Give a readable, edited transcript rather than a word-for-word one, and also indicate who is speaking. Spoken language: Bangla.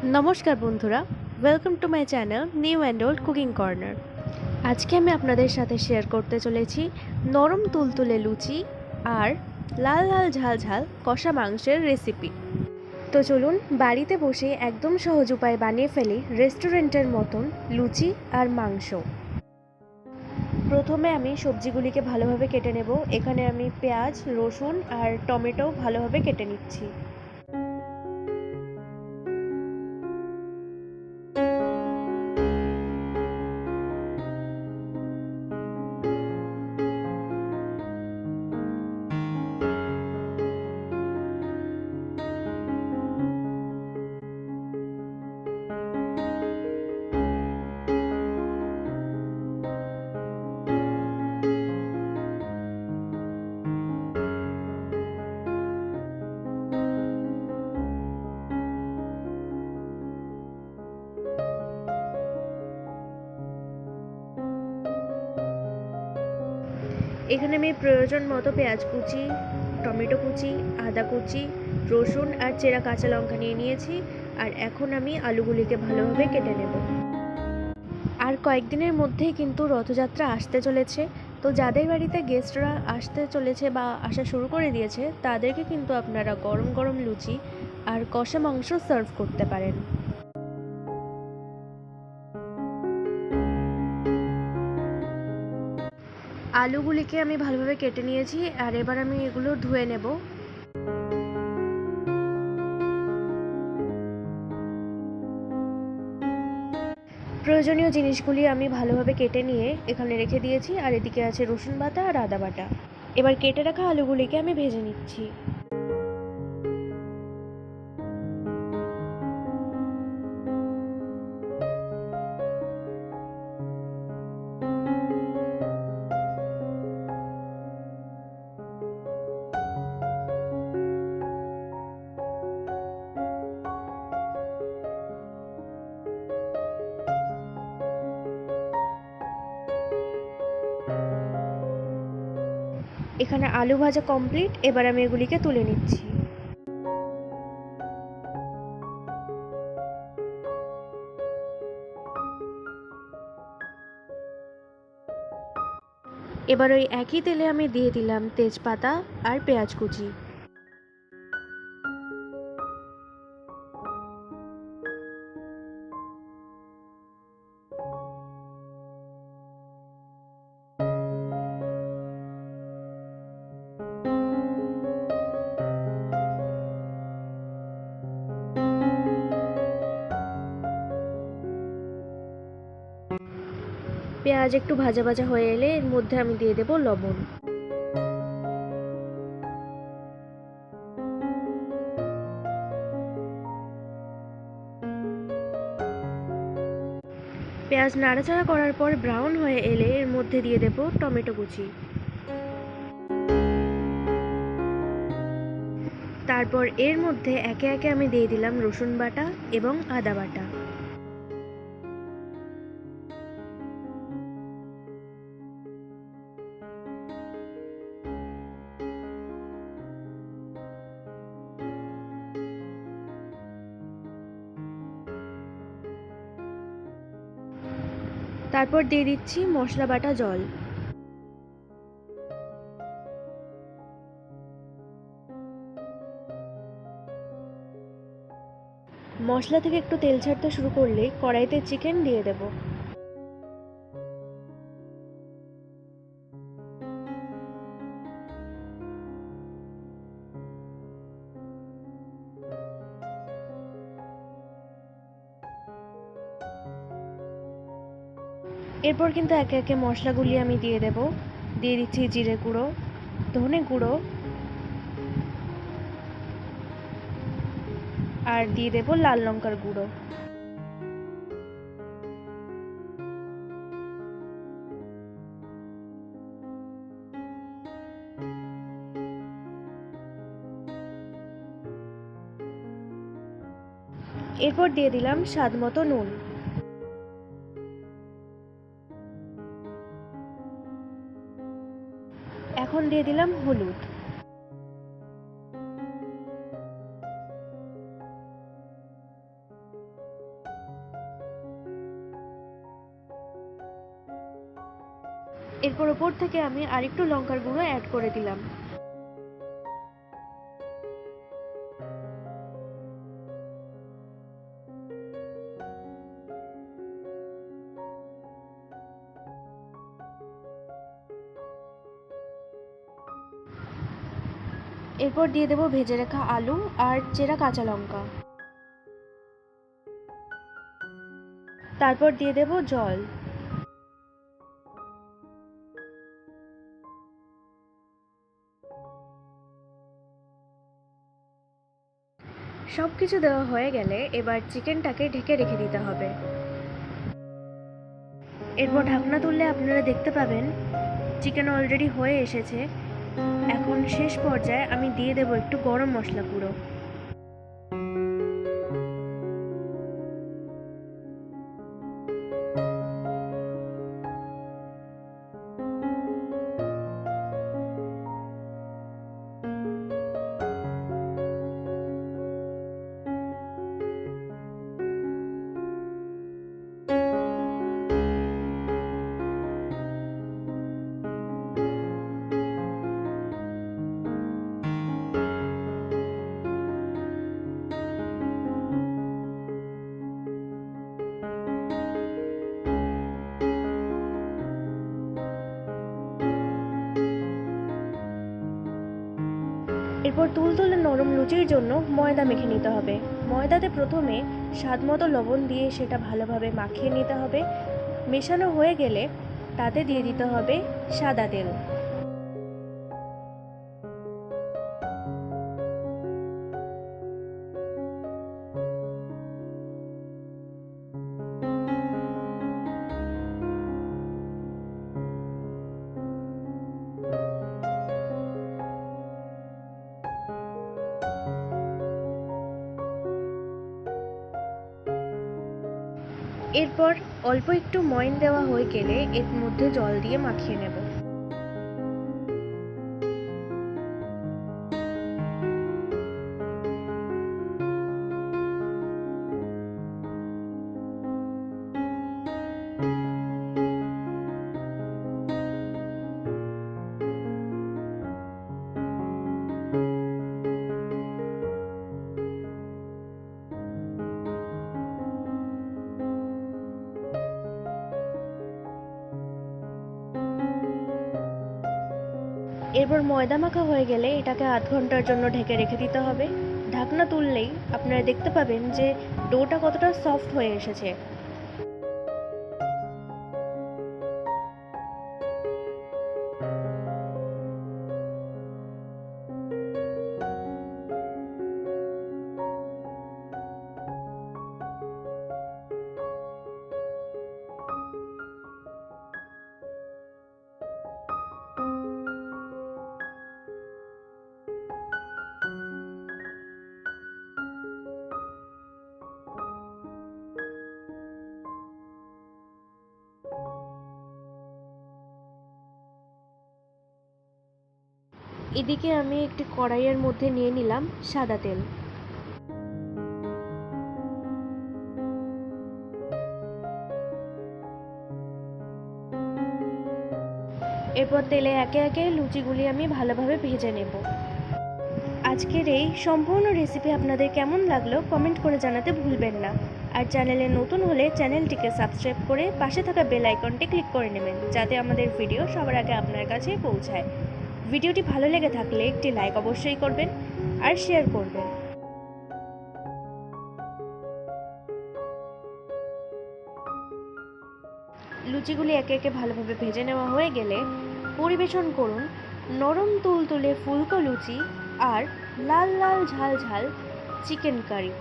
Speaker 1: নমস্কার বন্ধুরা, welcome to my channel new and old cooking corner. আজকে আমি আপনাদের সাথে শেয়ার করতে চলেছি নরম তুলতুলে লুচি আর লাল লাল ঝাল ঝাল কষা মাংসের রেসিপি। তো চলুন বাড়িতে বসে একদম সহজ উপায়ে বানিয়ে ফেলি রেস্টুরেন্টের মতন লুচি আর মাংস। প্রথমে আমি সবজিগুলিকে ভালোভাবে কেটে নেব। এখানে আমি পেঁয়াজ, রসুন আর টমেটো ভালোভাবে কেটে নিচ্ছি। এখানে আমি প্রয়োজন মতো পেঁয়াজ কুচি, টমেটো কুচি, আদা কুচি, রসুন আর চেরা কাঁচা লঙ্কা নিয়ে নিয়েছি। আর এখন আমি আলুগুলিকে ভালোভাবে কেটে নেব। আর কয়েকদিনের মধ্যেই কিন্তু রথযাত্রা আসতে চলেছে। তো যাদের বাড়িতে গেস্টরা আসতে চলেছে বা আসা শুরু করে দিয়েছে, তাদেরকে কিন্তু আপনারা গরম গরম লুচি আর কষা মাংস সার্ভ করতে পারেন। আলুগুলিকে আমি ভালোভাবে কেটে নিয়েছি আর এবার আমি এগুলো ধুয়ে নেব। প্রয়োজনীয় জিনিসগুলি আমি ভালোভাবে কেটে নিয়ে এখানে রেখে দিয়েছি। আর এদিকে আছে রসুন বাটা আর আদা বাটা। এবার কেটে রাখা আলুগুলিকে আমি ভেজে নিচ্ছি। এখানে আলু ভাজা কমপ্লিট। এবার আমি এগুলিকে তুলে নিচ্ছি। এবার ওই একই তেলে আমি দিয়ে দিলাম তেজপাতা আর পেঁয়াজ কুচি। পেঁয়াজ একটু ভাজা ভাজা হয়ে এলে এর মধ্যে আমি দিয়ে দেব লবণ। পেঁয়াজ নাড়াচাড়া করার পর ব্রাউন হয়ে এলে এর মধ্যে দিয়ে দেব টমেটো কুচি। তারপর এর মধ্যে একে একে আমি দিয়ে দিলাম রসুন বাটা এবং আদা বাটা। তারপর দিয়ে দিচ্ছি মশলা বাটা জল। মশলা থেকে একটু তেল ছাড়তে শুরু করলে কড়াইতে চিকেন দিয়ে দেব। এরপর কিন্তু একে একে মশলাগুলি আমি দিয়ে দেব। দিয়ে দিচ্ছি জিরে গুঁড়ো, ধনে গুঁড়ো আর দিয়ে দেব লাল লঙ্কার গুঁড়ো। এরপর দিয়ে দিলাম স্বাদ মতো নুন। এখন দিয়ে দিলাম হলুদ। এরপর ওপর থেকে আমি আরেকটু লঙ্কার গুঁড়ো অ্যাড করে দিলাম। এরপর দিয়ে দেবো ভেজে রাখা আলু আর চেরা কাঁচা লঙ্কা। তারপর দিয়ে দেবো জল। সব কিছু দেওয়া হয়ে গেলে এবার চিকেনটাকে ঢেকে রেখে দিতে হবে। এরপর ঢাকনা তুললে আপনারা দেখতে পাবেন চিকেন অলরেডি হয়ে এসেছে। এখন শেষ পর্যায়ে আমি দিয়ে দেবো একটু গরম মশলা গুঁড়ো। এরপর তুলতুলে নরম লুচির জন্য ময়দা মেখে নিতে হবে। ময়দাতে প্রথমে স্বাদ মতো লবণ দিয়ে সেটা ভালোভাবে মাখিয়ে নিতে হবে। মেশানো হয়ে গেলে তাতে দিয়ে দিতে হবে সাদা তেল। এরপর অল্প একটু ময়ন দেওয়া হয়ে গেলে এর মধ্যে জল দিয়ে মাখিয়ে নেব। এরপর ময়দা মাখা হয়ে গেলে এটাকে আধ ঘন্টার জন্য ঢেকে রেখে দিতে হবে। ঢাকনা তুললেই আপনারা দেখতে পাবেন যে ডোটা কতটা সফট হয়ে এসেছে। এদিকে আমি একটি কড়াইয়ের মধ্যে নিয়ে নিলাম সাদা তেল। এরপর তেলে একে একে লুচিগুলি আমি ভালোভাবে ভেজে নেব। আজকের এই সম্পূর্ণ রেসিপি আপনাদের কেমন লাগলো কমেন্ট করে জানাতে ভুলবেন না। আর চ্যানেলে নতুন হলে চ্যানেলটিকে সাবস্ক্রাইব করে পাশে থাকা বেল আইকনটি ক্লিক করে নেবেন, যাতে আমাদের ভিডিও সবার আগে আপনার কাছে পৌঁছায়। ভিডিওটি ভালো লেগে থাকলে একটি লাইক অবশ্যই করবেন আর শেয়ার করবেন। লুচিগুলি একে একে ভালোভাবে ভেজে নেওয়া হয়ে গেলে পরিবেশন করুন নরম তুলতুলে ফুলকো লুচি আর লাল লাল ঝাল ঝাল চিকেন কারি।